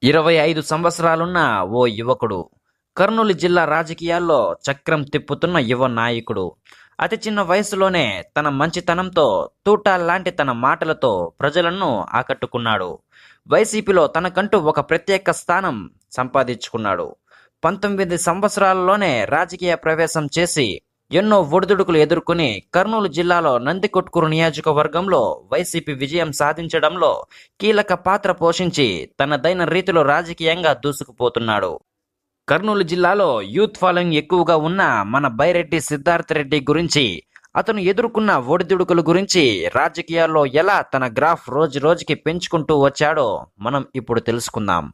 25 సంవత్సరాలున్న ఓ యువకుడు కర్నూలు జిల్లా రాజకీయాల్లో చక్రం తిప్పుతున్న యువ నాయకుడు. అతి చిన్న వయసులోనే తన మంచితనంతో తూటాల్లాంటి తన మాటలతో ప్రజలను ఆకట్టుకున్నాడు. వైసీపీలో తనకంటూ ఒక ప్రత్యేక స్థానం సంపాదించుకున్నాడు. 19 సంవత్సరాలలోనే రాజకీయ ప్రవేశం చేసి ఎన్నో ఒడిదుడుకులు ఎదుర్కొని కర్నూలు జిల్లాలో నందికొట్కూరు నియోజకవర్గంలో వైసీపీ విజయం సాధించడంలో కీలక పాత్ర పోషించి తనదైన రీతిలో రాజకీయంగా దూసుకుపోతున్నాడు. కర్నూలు జిల్లాలో యూత్ ఫాలోయింగ్ ఎక్కువగా ఉన్న మన బైరెడ్డి సిద్ధార్థ రెడ్డి గురించి, అతను ఎదుర్కొన్న ఒడిదుడుకుల గురించి, రాజకీయాల్లో ఎలా తన గ్రాఫ్ రోజు రోజుకి పెంచుకుంటూ వచ్చాడో మనం ఇప్పుడు తెలుసుకుందాం.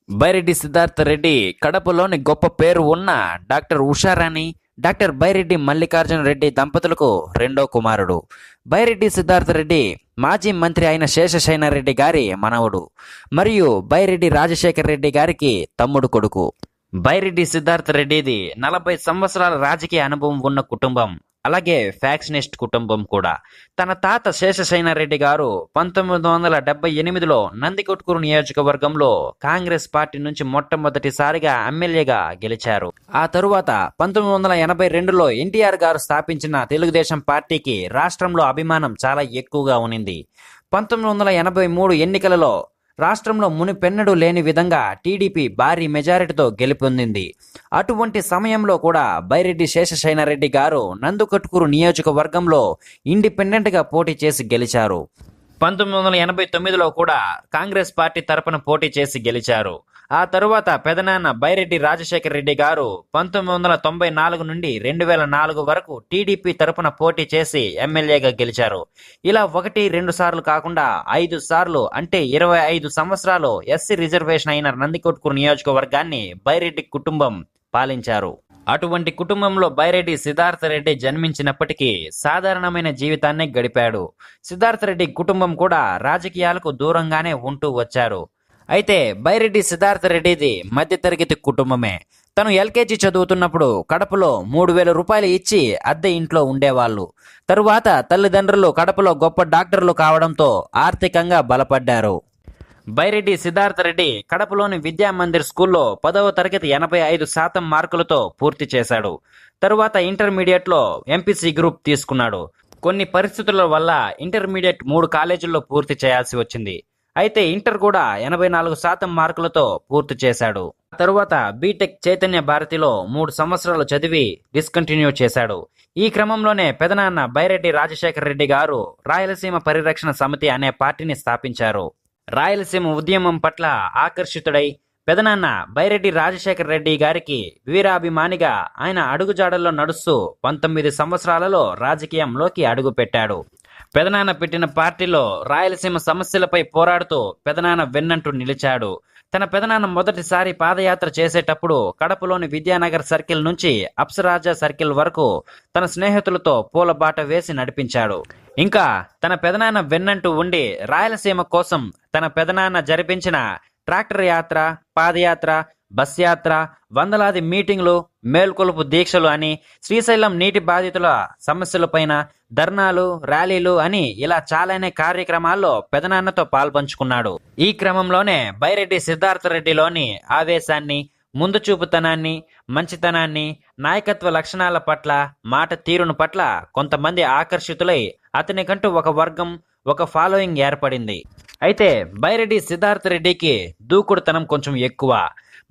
బైరెడ్డి సిద్ధార్థ రెడ్డి కడపలోని గొప్ప పేరు ఉన్న డాక్టర్ ఉషారాణి, డాక్టర్ బైరెడ్డి మల్లికార్జున రెడ్డి దంపతులకు రెండో కుమారుడు. బైరెడ్డి సిద్ధార్థ రెడ్డి మాజీ మంత్రి అయిన శేషశయనారెడ్డి గారి మనవడు మరియు బైరెడ్డి రాజశేఖర రెడ్డి గారికి తమ్ముడు కొడుకు. బైరెడ్డి సిద్ధార్థ రెడ్డిది 40 సంవత్సరాల రాజకీయ అనుభవం ఉన్న కుటుంబం, అలాగే ఫ్యాక్షనిస్ట్ కుటుంబం కూడా. తన తాత శేషశయనారెడ్డి గారు 1978లో నందికొట్కూరు నియోజకవర్గంలో కాంగ్రెస్ పార్టీ నుంచి మొట్టమొదటిసారిగా ఎమ్మెల్యేగా గెలిచారు. ఆ తరువాత 1982లో ఎన్టీఆర్ గారు స్థాపించిన తెలుగుదేశం పార్టీకి రాష్ట్రంలో అభిమానం చాలా ఎక్కువగా ఉనింది. 1983 ఎన్నికలలో రాష్ట్రంలో మునిపెన్నడూ లేని విధంగా టీడీపీ భారీ మెజారిటీతో గెలుపొందింది. అటువంటి సమయంలో కూడా బైరెడ్డి శేషశయనారెడ్డి గారు నందికొట్కూరు నియోజకవర్గంలో ఇండిపెండెంట్గా పోటీ చేసి గెలిచారు. 1989లో కూడా కాంగ్రెస్ పార్టీ తరపున పోటీ చేసి గెలిచారు. ఆ తరువాత పెదనాన్న బైరెడ్డి రాజశేఖర రెడ్డి గారు 1994 నుండి 2004 వరకు టీడీపీ తరపున పోటీ చేసి ఎమ్మెల్యేగా గెలిచారు. ఇలా 1-2 సార్లు కాకుండా 5 సార్లు, అంటే 25 సంవత్సరాలు ఎస్సీ రిజర్వేషన్ అయిన నందికొట్కూరు నియోజకవర్గాన్ని బైరెడ్డి కుటుంబం పాలించారు. అటువంటి కుటుంబంలో బైరెడ్డి సిద్ధార్థ రెడ్డి జన్మించినప్పటికీ సాధారణమైన జీవితాన్ని గడిపాడు. సిద్ధార్థ రెడ్డి కుటుంబం కూడా రాజకీయాలకు దూరంగానే ఉంటూ వచ్చారు. అయితే బైరెడ్డి సిద్ధార్థ రెడ్డిది మధ్యతరగతి కుటుంబమే. తను ఎల్కేజీ చదువుతున్నప్పుడు కడపలో 3,000 రూపాయలు ఇచ్చి అద్దె ఇంట్లో ఉండేవాళ్ళు. తరువాత తల్లిదండ్రులు కడపలో గొప్ప డాక్టర్లు కావడంతో ఆర్థికంగా బలపడ్డారు. బైరెడ్డి సిద్ధార్థ రెడ్డి కడపలోని విద్యామందిర్ స్కూల్లో 10వ తరగతి 85% మార్కులతో పూర్తి చేశాడు. తరువాత ఇంటర్మీడియట్లో ఎంపీసీ గ్రూప్ తీసుకున్నాడు. కొన్ని పరిస్థితుల వల్ల ఇంటర్మీడియట్ 3 కాలేజీల్లో పూర్తి చేయాల్సి వచ్చింది. అయితే ఇంటర్ కూడా 84% మార్కులతో పూర్తి చేశాడు. తరువాత బీటెక్ చైతన్య భారతిలో 3 సంవత్సరాలు చదివి డిస్కంటిన్యూ చేశాడు. ఈ క్రమంలోనే పెదనాన్న బైరెడ్డి రాజశేఖర రెడ్డి గారు రాయలసీమ పరిరక్షణ సమితి అనే పార్టీని స్థాపించారు. రాయలసీమ ఉద్యమం పట్ల ఆకర్షితుడై పెదనాన్న బైరెడ్డి రాజశేఖర రెడ్డి గారికి వీరాభిమానిగా ఆయన అడుగుజాడల్లో నడుస్తూ 19 సంవత్సరాలలో రాజకీయంలోకి అడుగుపెట్టాడు. పెదనాన్న పెట్టిన పార్టీలో రాయలసీమ సమస్యలపై పోరాడుతూ పెదనాన్న వెన్నంటూ నిలిచాడు. తన పెదనాన్న మొదటిసారి పాదయాత్ర చేసేటప్పుడు కడపలోని విద్యానగర్ సర్కిల్ నుంచి అప్సరాజా సర్కిల్ వరకు తన స్నేహితులతో పూలబాట వేసి నడిపించాడు. ఇంకా తన పెదనాన్న వెన్నంటూ ఉండి రాయలసీమ కోసం తన పెదనాన్న జరిపించిన ట్రాక్టర్ యాత్ర, పాదయాత్ర, బస్ యాత్ర, వందలాది మీటింగ్లు, మేల్కొలుపు దీక్షలు అని, శ్రీశైలం నీటి బాధితుల సమస్యలపైన ధర్నాలు, ర్యాలీలు అని ఇలా చాలానే కార్యక్రమాల్లో పెదనాన్నతో పాల్పంచుకున్నాడు. ఈ క్రమంలోనే బైరెడ్డి సిద్ధార్థ రెడ్డిలోని ఆవేశాన్ని, ముందు చూపుతనాన్ని, మంచితనాన్ని, నాయకత్వ లక్షణాల పట్ల, మాట తీరును పట్ల కొంతమంది ఆకర్షితులై అతనికంటూ ఒక వర్గం, ఒక ఫాలోయింగ్ ఏర్పడింది. అయితే బైరెడ్డి సిద్ధార్థ రెడ్డికి దూకుడుతనం కొంచెం ఎక్కువ.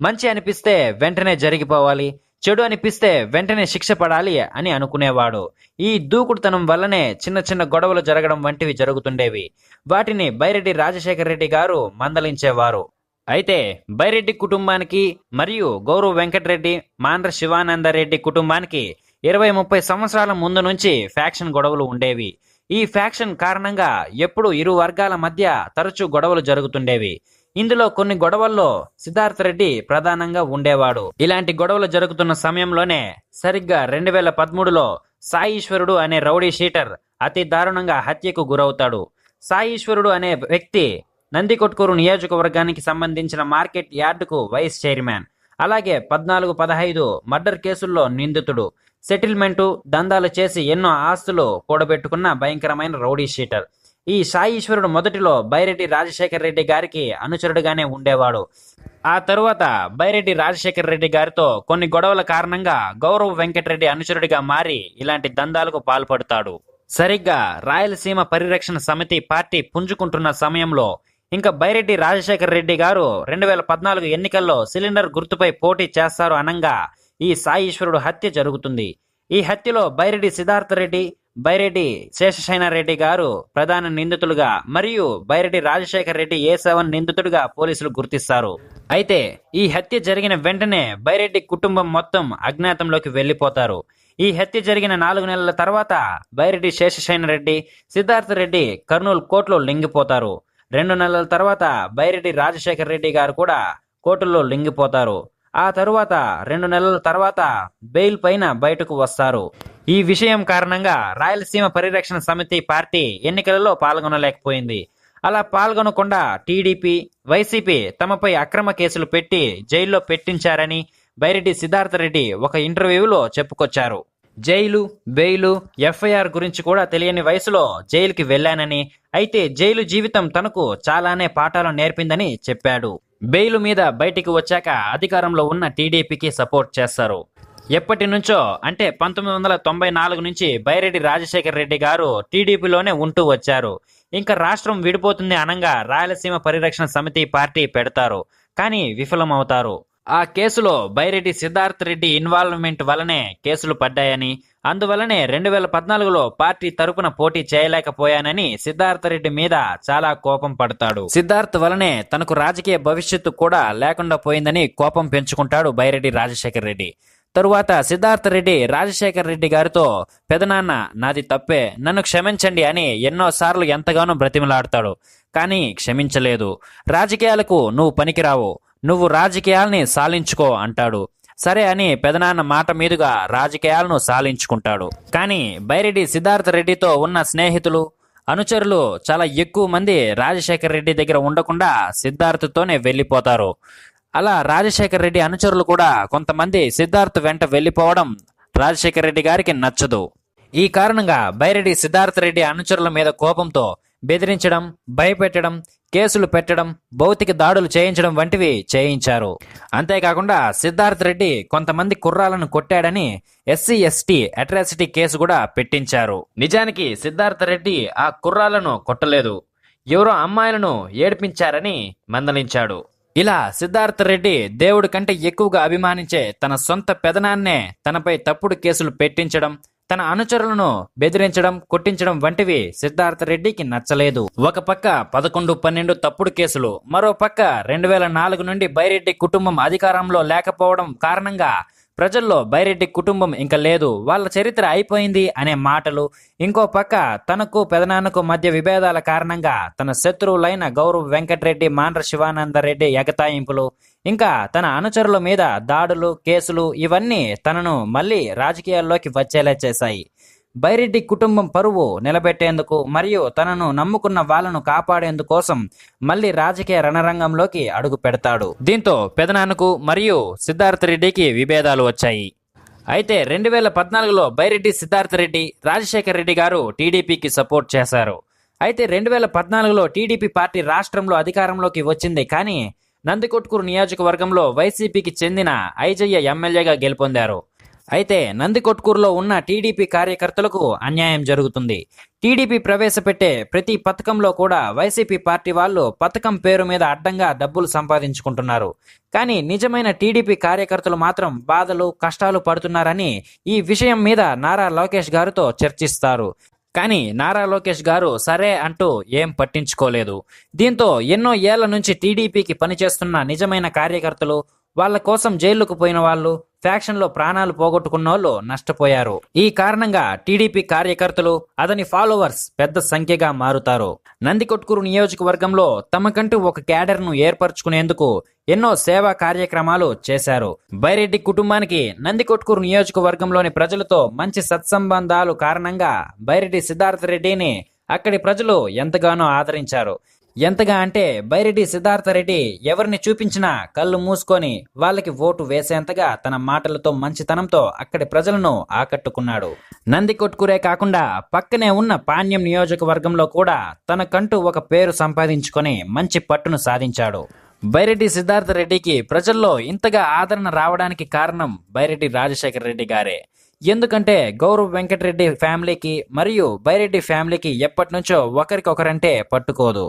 మంచి అనిపిస్తే వెంటనే జరిగిపోవాలి, చెడు అనిపిస్తే వెంటనే శిక్ష పడాలి అని అనుకునేవాడు. ఈ దూకుడుతనం వల్లనే చిన్న చిన్న గొడవలు జరగడం వంటివి జరుగుతుండేవి. వాటిని బైరెడ్డి రాజశేఖర రెడ్డి గారు మందలించేవారు. అయితే బైరెడ్డి కుటుంబానికి మరియు గౌరవ్ వెంకటరెడ్డి, మాండ్ర శివానందరెడ్డి కుటుంబానికి 20-30 సంవత్సరాల ముందు నుంచి ఫ్యాక్షన్ గొడవలు ఉండేవి. ఈ ఫ్యాక్షన్ కారణంగా ఎప్పుడు ఇరు వర్గాల మధ్య తరచూ గొడవలు జరుగుతుండేవి. ఇందులో కొన్ని గొడవల్లో సిద్ధార్థ రెడ్డి ప్రధానంగా ఉండేవాడు. ఇలాంటి గొడవలు జరుగుతున్న సమయంలోనే సరిగ్గా 2013లో సాయీశ్వరుడు అనే రౌడీ షీటర్ అతి దారుణంగా హత్యకు గురవుతాడు. సాయీశ్వరుడు అనే వ్యక్తి నందికొట్కూరు నియోజకవర్గానికి సంబంధించిన మార్కెట్ యార్డుకు వైస్ చైర్మన్, అలాగే 14-15 మర్డర్ కేసుల్లో నిందితుడు. సెటిల్మెంటు, దందాలు చేసి ఎన్నో ఆస్తులు కూడబెట్టుకున్న భయంకరమైన రౌడీ షీటర్. ఈ సాయి ఈశ్వరుడు మొదటిలో బైరెడ్డి రాజశేఖర రెడ్డి గారికి అనుచరుడుగానే ఉండేవాడు. ఆ తరువాత బైరెడ్డి రాజశేఖర రెడ్డి గారితో కొన్ని గొడవల కారణంగా గౌరవ్ వెంకటరెడ్డి అనుచరుడిగా మారి ఇలాంటి దందాలకు పాల్పడతాడు. సరిగ్గా రాయలసీమ పరిరక్షణ సమితి పార్టీ పుంజుకుంటున్న సమయంలో ఇంకా బైరెడ్డి రాజశేఖర రెడ్డి గారు 2014 ఎన్నికల్లో సిలిండర్ గుర్తుపై పోటీ చేస్తారు అనంగా ఈ సాయి ఈశ్వరుడు హత్య జరుగుతుంది. ఈ హత్యలో బైరెడ్డి సిద్ధార్థ రెడ్డి, బైరెడ్డి శేషశయనారెడ్డి గారు ప్రధాన నిందితులుగా మరియు బైరెడ్డి రాజశేఖర రెడ్డి A7 నిందితుడిగా పోలీసులు గుర్తిస్తారు. అయితే ఈ హత్య జరిగిన వెంటనే బైరెడ్డి కుటుంబం మొత్తం అజ్ఞాతంలోకి వెళ్లిపోతారు. ఈ హత్య జరిగిన 4 నెలల తర్వాత బైరెడ్డి శేషశయనారెడ్డి, సిద్ధార్థ రెడ్డి కర్నూలు కోర్టులో లొంగిపోతారు. 2 నెలల తర్వాత బైరెడ్డి రాజశేఖర రెడ్డి గారు కూడా కోర్టులో లొంగిపోతారు. ఆ తరువాత 2 నెలల తర్వాత బెయిల్ పైన బయటకు వస్తారు. ఈ విషయం కారణంగా రాయలసీమ పరిరక్షణ సమితి పార్టీ ఎన్నికలలో పాల్గొనలేకపోయింది. అలా పాల్గొనకుండా టీడీపీ, వైసీపీ తమపై అక్రమ కేసులు పెట్టి జైల్లో పెట్టించారని బైరెడ్డి సిద్ధార్థ రెడ్డి ఒక ఇంటర్వ్యూలో చెప్పుకొచ్చారు. జైలు, బెయిలు, ఎఫ్ఐఆర్ గురించి కూడా తెలియని వయసులో జైలుకి వెళ్లానని, అయితే జైలు జీవితం తనకు చాలానే పాఠాలు నేర్పిందని చెప్పాడు. బెయిలు మీద బయటికి వచ్చాక అధికారంలో ఉన్న టీడీపీకి సపోర్ట్ చేస్తారు. ఎప్పటి నుంచో అంటే 1994 నుంచి బైరెడ్డి రాజశేఖర రెడ్డి గారు టీడీపీలోనే ఉంటూ వచ్చారు. ఇంకా రాష్ట్రం విడిపోతుంది అనంగా రాయలసీమ పరిరక్షణ సమితి పార్టీ పెడతారు, కానీ విఫలమవుతారు. ఆ కేసులో బైరెడ్డి సిద్ధార్థ రెడ్డి ఇన్వాల్వ్మెంట్ వలనే కేసులు పడ్డాయని, అందువలనే 2014లో పార్టీ తరపున పోటీ చేయలేకపోయానని సిద్ధార్థ రెడ్డి మీద చాలా కోపం పడతాడు. సిద్ధార్థ్ వలనే తనకు రాజకీయ భవిష్యత్తు కూడా లేకుండా పోయిందని కోపం పెంచుకుంటాడు బైరెడ్డి రాజశేఖర రెడ్డి. తరువాత సిద్ధార్థ రెడ్డి రాజశేఖర రెడ్డి గారితో, పెదనాన్న నాది తప్పే, నన్ను క్షమించండి అని ఎన్నోసార్లు ఎంతగానో బ్రతిమలాడతాడు. కానీ క్షమించలేదు. రాజకీయాలకు నువ్వు పనికిరావు, నువ్వు రాజకీయాల్ని సాలించుకో అంటాడు. సరే అని పెదనాన్న మాట మీదుగా రాజకీయాలను సాలించుకుంటాడు. కానీ బైరెడ్డి సిద్ధార్థ రెడ్డితో ఉన్న స్నేహితులు, అనుచరులు చాలా ఎక్కువ మంది రాజశేఖర రెడ్డి దగ్గర ఉండకుండా సిద్ధార్థతోనే వెళ్లిపోతారు. అలా రాజశేఖర రెడ్డి అనుచరులు కూడా కొంతమంది సిద్ధార్థ్ వెంట వెళ్లిపోవడం రాజశేఖర రెడ్డి గారికి నచ్చదు. ఈ కారణంగా బైరెడ్డి సిద్ధార్థ రెడ్డి అనుచరుల మీద కోపంతో బెదిరించడం, భయపెట్టడం, కేసులు పెట్టడం, భౌతిక దాడులు చేయించడం వంటివి చేయించారు. అంతేకాకుండా సిద్ధార్థ రెడ్డి కొంతమంది కుర్రాలను కొట్టాడని SC/ST అట్రాసిటీ కేసు కూడా పెట్టించారు. నిజానికి సిద్ధార్థ రెడ్డి ఆ కుర్రాలను కొట్టలేదు, ఎవరో అమ్మాయిలను ఏడిపించారని మందలించాడు. ఇలా సిద్ధార్థ రెడ్డి దేవుడి కంటే ఎక్కువగా అభిమానించే తన సొంత పెదనాన్నే తనపై తప్పుడు కేసులు పెట్టించడం, తన అనుచరులను బెదిరించడం, కొట్టించడం వంటివి సిద్ధార్థ రెడ్డికి నచ్చలేదు. ఒక పక్క 11-12 తప్పుడు కేసులు, మరో పక్క 2004 నుండి బైరెడ్డి కుటుంబం అధికారంలో లేకపోవడం కారణంగా ప్రజల్లో బైరెడ్డి కుటుంబం ఇంకా లేదు, వాళ్ళ చరిత్ర అయిపోయింది అనే మాటలు, ఇంకో పక్క తనకు పెదనాన్నకు మధ్య విభేదాల కారణంగా తన శత్రువులైన గౌరవ్ వెంకటరెడ్డి, మాండ్ర శివానందరెడ్డి ఎగతాయింపులు, ఇంకా తన అనుచరుల మీద దాడులు, కేసులు ఇవన్నీ తనను మళ్ళీ రాజకీయాల్లోకి వచ్చేలా చేశాయి. బైరెడ్డి కుటుంబం పరువు నిలబెట్టేందుకు మరియు తనను నమ్ముకున్న వాళ్ళను కాపాడేందుకోసం మళ్ళీ రాజకీయ రణరంగంలోకి అడుగు పెడతాడు. దీంతో పెదనాన్నకు మరియు సిద్ధార్థ రెడ్డికి విభేదాలు వచ్చాయి. అయితే 2014లో బైరెడ్డి సిద్ధార్థ రెడ్డి, రాజశేఖర రెడ్డి గారు టీడీపీకి సపోర్ట్ చేశారు. అయితే 2014లో టీడీపీ పార్టీ రాష్ట్రంలో అధికారంలోకి వచ్చింది, కానీ నందికొట్కూరు నియోజకవర్గంలో వైసీపీకి చెందిన ఐజయ్య ఎమ్మెల్యేగా గెలుపొందారు. అయితే నందికొట్కూరులో ఉన్న టీడీపీ కార్యకర్తలకు అన్యాయం జరుగుతుంది. టీడీపీ ప్రవేశపెట్టే ప్రతి పథకంలో కూడా వైసీపీ పార్టీ వాళ్ళు పథకం పేరు మీద అడ్డంగా డబ్బులు సంపాదించుకుంటున్నారు. కానీ నిజమైన టీడీపీ కార్యకర్తలు మాత్రం బాధలు, కష్టాలు పడుతున్నారని ఈ విషయం మీద నారా లోకేష్ గారితో చర్చిస్తారు. కానీ నారా లోకేష్ గారు సరే అంటూ ఏం పట్టించుకోలేదు. దీంతో ఎన్నో ఏళ్ల నుంచి టీడీపీకి పనిచేస్తున్న నిజమైన కార్యకర్తలు, వాళ్ళ కోసం జైలుకు పోయిన వాళ్ళు, ఫ్యాక్షన్లో ప్రాణాలు పోగొట్టుకున్న వాళ్ళు నష్టపోయారు. ఈ కారణంగా టీడీపీ కార్యకర్తలు, అతని ఫాలోవర్స్ పెద్ద సంఖ్యగా మారుతారు. నందికొట్కూరు నియోజకవర్గంలో తమకంటూ ఒక క్యాడర్ను ఏర్పరచుకునేందుకు ఎన్నో సేవా కార్యక్రమాలు చేశారు. బైరెడ్డి కుటుంబానికి నందికొట్కూరు నియోజకవర్గంలోని ప్రజలతో మంచి సత్సంబంధాలు కారణంగా బైరెడ్డి సిద్ధార్థ రెడ్డిని అక్కడి ప్రజలు ఎంతగానో ఆదరించారు. ఎంతగా అంటే బైరెడ్డి సిద్ధార్థరెడ్డి ఎవరిని చూపించినా కళ్ళు మూసుకొని వాళ్ళకి ఓటు వేసేంతగా తన మాటలతో మంచితనంతో అక్కడి ప్రజలను ఆకట్టుకున్నాడు. నందికొట్కూరే కాకుండా పక్కనే ఉన్న పాణ్యం నియోజకవర్గంలో కూడా తనకంటూ ఒక పేరు సంపాదించుకొని మంచి పట్టును సాధించాడు. బైరెడ్డి సిద్ధార్థరెడ్డికి ప్రజల్లో ఇంతగా ఆదరణ రావడానికి కారణం బైరెడ్డి రాజశేఖర రెడ్డి గారే. ఎందుకంటే గౌరవ్ వెంకటరెడ్డి ఫ్యామిలీకి మరియు బైరెడ్డి ఫ్యామిలీకి ఎప్పటి నుంచో ఒకరికొకరంటే పట్టుకోదు.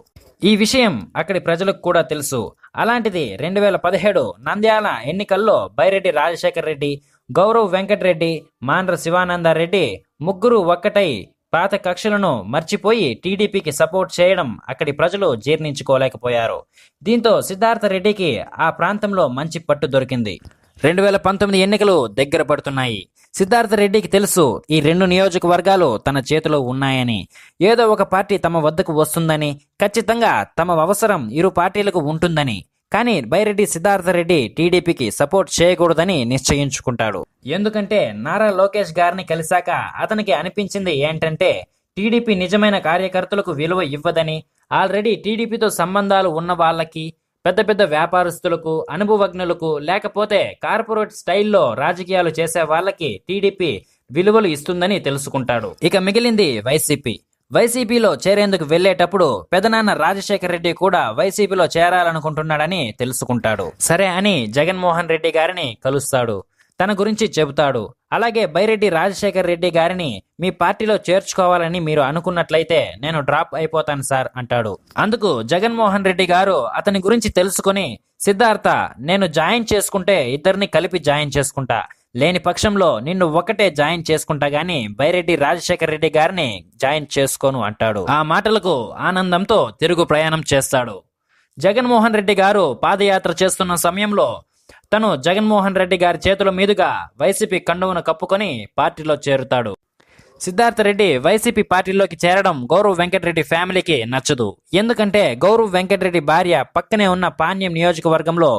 ఈ విషయం అక్కడి ప్రజలకు కూడా తెలుసు. అలాంటిది 2017 నంద్యాల ఎన్నికల్లో బైరెడ్డి రాజశేఖర రెడ్డి, గౌరవ్ వెంకటరెడ్డి, మాండ్ర శివానందరెడ్డి ముగ్గురు ఒక్కటై పాత కక్షలను మర్చిపోయి టీడీపీకి సపోర్ట్ చేయడం అక్కడి ప్రజలు జీర్ణించుకోలేకపోయారు. దీంతో సిద్ధార్థ రెడ్డికి ఆ ప్రాంతంలో మంచి పట్టు దొరికింది. 2019 ఎన్నికలు దగ్గర పడుతున్నాయి. సిద్ధార్థ రెడ్డికి తెలుసు ఈ 2 నియోజకవర్గాలు తన చేతిలో ఉన్నాయని, ఏదో ఒక పార్టీ తమ వద్దకు వస్తుందని, ఖచ్చితంగా తమ అవసరం ఇరు పార్టీలకు ఉంటుందని. కానీ బైరెడ్డి సిద్ధార్థ రెడ్డి టీడీపీకి సపోర్ట్ చేయకూడదని నిశ్చయించుకుంటాడు. ఎందుకంటే నారా లోకేష్ గారిని కలిశాక అతనికి అనిపించింది ఏంటంటే టీడీపీ నిజమైన కార్యకర్తలకు విలువ ఇవ్వదని, ఆల్రెడీ టీడీపీతో సంబంధాలు ఉన్న వాళ్ళకి, పెద్ద పెద్ద వ్యాపారస్తులకు, అనుభవజ్ఞులకు, లేకపోతే కార్పొరేట్ స్టైల్లో రాజకీయాలు చేసే వాళ్ళకి టీడీపీ విలువలు ఇస్తుందని తెలుసుకుంటాడు. ఇక మిగిలింది వైసీపీలో చేరేందుకు వెళ్లేటప్పుడు పెదనాన్న రాజశేఖర రెడ్డి కూడా వైసీపీలో చేరాలనుకుంటున్నాడని తెలుసుకుంటాడు. సరే అని జగన్మోహన్ రెడ్డి గారిని కలుస్తాడు. తన గురించి చెబుతాడు. అలాగే బైరెడ్డి రాజశేఖర రెడ్డి గారిని మీ పార్టీలో చేర్చుకోవాలని మీరు అనుకున్నట్లయితే నేను డ్రాప్ అయిపోతాను సార్ అంటాడు. అందుకు జగన్మోహన్ రెడ్డి గారు అతని గురించి తెలుసుకుని, సిద్ధార్థ, నేను జాయిన్ చేసుకుంటే ఇద్దరిని కలిపి జాయిన్ చేసుకుంటా, లేని పక్షంలో నిన్ను ఒకటే జాయిన్ చేసుకుంటా గాని బైరెడ్డి రాజశేఖర రెడ్డి గారిని జాయిన్ చేసుకోను అంటాడు. ఆ మాటలకు ఆనందంతో తిరుగు ప్రయాణం చేస్తాడు. జగన్మోహన్ రెడ్డి గారు పాదయాత్ర చేస్తున్న సమయంలో తను జగన్మోహన్ రెడ్డి గారి చేతుల మీదుగా వైసీపీ కండువను కప్పుకొని పార్టీలో చేరుతాడు. సిద్ధార్థ రెడ్డి వైసీపీ పార్టీలోకి చేరడం గౌరవ్ వెంకటరెడ్డి ఫ్యామిలీకి నచ్చదు. ఎందుకంటే గౌరవ్ వెంకటరెడ్డి భార్య పక్కనే ఉన్న పాణ్యం నియోజకవర్గంలో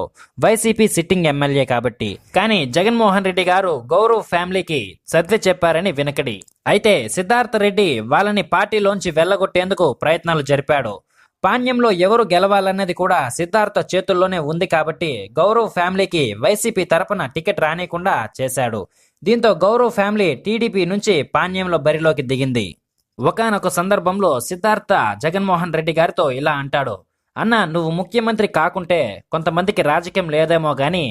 వైసీపీ సిట్టింగ్ ఎమ్మెల్యే కాబట్టి. కానీ జగన్మోహన్ రెడ్డి గారు గౌరవ్ ఫ్యామిలీకి సర్ది చెప్పారని వినకడి. అయితే సిద్ధార్థ రెడ్డి వాళ్ళని పార్టీలోంచి వెళ్లగొట్టేందుకు ప్రయత్నాలు జరిపాడు. పాణ్యంలో ఎవరు గెలవాలన్నది కూడా సిద్ధార్థ చేతుల్లోనే ఉంది కాబట్టి గౌరవ్ ఫ్యామిలీకి వైసీపీ తరపున టికెట్ రానికుండా చేశాడు. దీంతో గౌరవ్ ఫ్యామిలీ టీడీపీ నుంచి పాణ్యంలో బరిలోకి దిగింది. ఒకానొక సందర్భంలో సిద్ధార్థ జగన్మోహన్ రెడ్డి గారితో ఇలా అంటాడు: అన్న, నువ్వు ముఖ్యమంత్రి కాకుంటే కొంతమందికి రాజకీయం లేదేమో గాని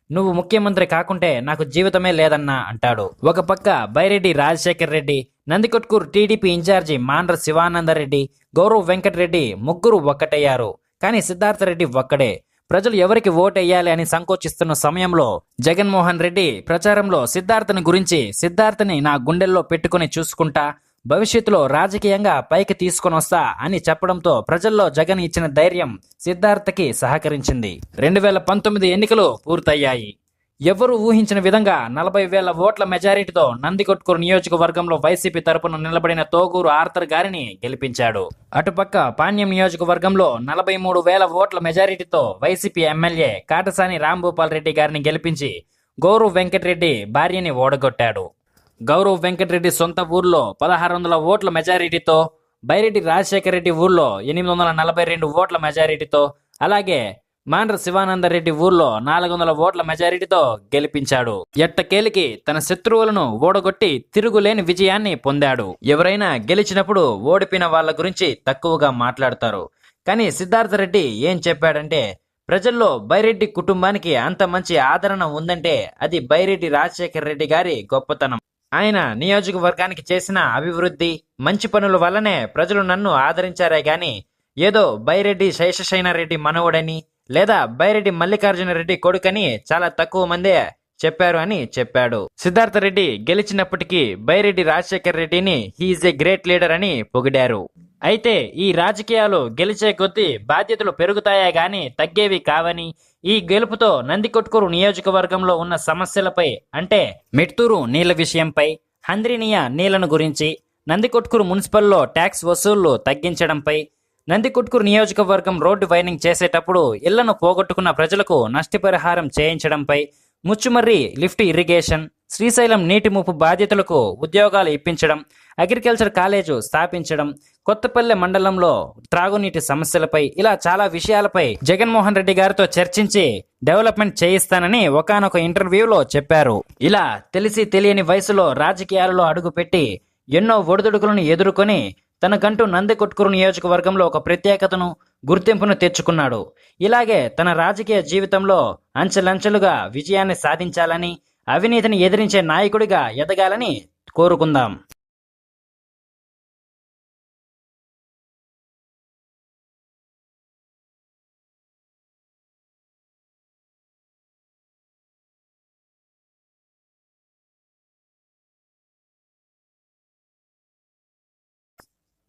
నువ్వు ముఖ్యమంత్రి కాకుంటే నాకు జీవితమే లేదన్నా అంటాడు. ఒక పక్క బైరెడ్డి రాజశేఖర్ రెడ్డి, నందికొట్కూరు టీడీపీ ఇన్ఛార్జి మాండ్ర శివానందరెడ్డి, గౌరవ్ వెంకటరెడ్డి ముగ్గురు ఒక్కటయ్యారు. కానీ సిద్ధార్థ రెడ్డి ఒక్కడే. ప్రజలు ఎవరికి ఓటెయ్యాలి అని సంకోచిస్తున్న సమయంలో జగన్మోహన్ రెడ్డి ప్రచారంలో సిద్ధార్థని గురించి, సిద్ధార్థని నా గుండెల్లో పెట్టుకుని చూసుకుంటా, భవిష్యత్తులో రాజకీయంగా పైకి తీసుకొని వస్తా అని చెప్పడంతో ప్రజల్లో జగన్ ఇచ్చిన ధైర్యం సిద్ధార్థకి సహకరించింది. 2019 ఎన్నికలు పూర్తయ్యాయి. ఎవరు ఊహించిన విధంగా 40,000 ఓట్ల మెజారిటీతో నందికొట్కూరు నియోజకవర్గంలో వైసీపీ తరపున నిలబడిన తోగూరు ఆర్థర్ గారిని గెలిపించాడు. అటుపక్క పాణ్యం నియోజకవర్గంలో 43,000 ఓట్ల మెజారిటీతో వైసీపీ ఎమ్మెల్యే కాటసాని రాంభూపాల్ రెడ్డి గారిని గెలిపించి గౌరవ్ వెంకటరెడ్డి భార్యని ఓడగొట్టాడు. గౌరవ్ వెంకటరెడ్డి సొంత ఊర్లో 1,600 ఓట్ల మెజారిటీతో, బైరెడ్డి రాజశేఖర రెడ్డి ఊర్లో 842 ఓట్ల మెజారిటీతో, అలాగే మాండ్ర శివానందరెడ్డి ఊర్లో 400 ఓట్ల మెజారిటీతో గెలిపించాడు. ఎట్టకేలికి తన శత్రువులను ఓడగొట్టి తిరుగులేని విజయాన్ని పొందాడు. ఎవరైనా గెలిచినప్పుడు ఓడిపోయిన వాళ్ళ గురించి తక్కువగా మాట్లాడతారు. కానీ సిద్ధార్థ రెడ్డి ఏం చెప్పాడంటే, ప్రజల్లో బైరెడ్డి కుటుంబానికి అంత మంచి ఆదరణ ఉందంటే అది బైరెడ్డి రాజశేఖర రెడ్డి గారి గొప్పతనం. ఆయన నియోజకవర్గానికి చేసిన అభివృద్ధి, మంచి పనుల వల్లనే ప్రజలు నన్ను ఆదరించారే గాని ఏదో బైరెడ్డి శేషశయనారెడ్డి మనవడని లేదా బైరెడ్డి మల్లికార్జున రెడ్డి కొడుకని చాలా తక్కువ మందే చెప్పారు అని చెప్పాడు. సిద్ధార్థ రెడ్డి గెలిచినప్పటికీ బైరెడ్డి రాజశేఖర రెడ్డిని హీఈస్ ఏ గ్రేట్ లీడర్ అని పొగిడారు. అయితే ఈ రాజకీయాలు గెలిచే కొద్దీ బాధ్యతలు పెరుగుతాయా గాని తగ్గేవి కావని, ఈ గెలుపుతో నందికొట్కూరు నియోజకవర్గంలో ఉన్న సమస్యలపై, అంటే మెట్తూరు నీళ్ల విషయంపై, హంద్రినియా నీళ్లను గురించి, నందికొట్కూరు మున్సిపల్లో ట్యాక్స్ వసూళ్లు తగ్గించడంపై, నందికొట్కూరు నియోజకవర్గం రోడ్డు వైనింగ్ చేసేటప్పుడు ఇళ్లను పోగొట్టుకున్న ప్రజలకు నష్టపరిహారం చేయించడంపై, ముచ్చుమర్రి లిఫ్ట్ ఇరిగేషన్, శ్రీశైలం నీటి ముప్పు బాధితులకు ఉద్యోగాలు ఇప్పించడం, అగ్రికల్చర్ కాలేజు స్థాపించడం, కొత్తపల్లె మండలంలో త్రాగునీటి సమస్యలపై ఇలా చాలా విషయాలపై జగన్మోహన్ రెడ్డి గారితో చర్చించి డెవలప్మెంట్ చేయిస్తానని ఒకానొక ఇంటర్వ్యూలో చెప్పారు. ఇలా తెలిసి తెలియని వయసులో రాజకీయాలలో అడుగుపెట్టి ఎన్నో ఒడిదుడుకులను ఎదుర్కొని తనకంటూ నందికొట్కూరు నియోజకవర్గంలో ఒక ప్రత్యేకతను, గుర్తింపును తెచ్చుకున్నాడు. ఇలాగే తన రాజకీయ జీవితంలో అంచెలంచెలుగా విజయాన్ని సాధించాలని, అవినీతిని ఎదిరించే నాయకుడిగా ఎదగాలని కోరుకుందాం.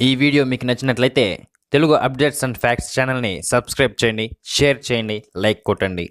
ఈ వీడియో మీకు నచ్చినట్లయితే తెలుగు అప్డేట్స్ అండ్ ఫ్యాక్ట్స్ ఛానల్ని సబ్స్క్రైబ్ చేయండి, షేర్ చేయండి, లైక్ కొట్టండి.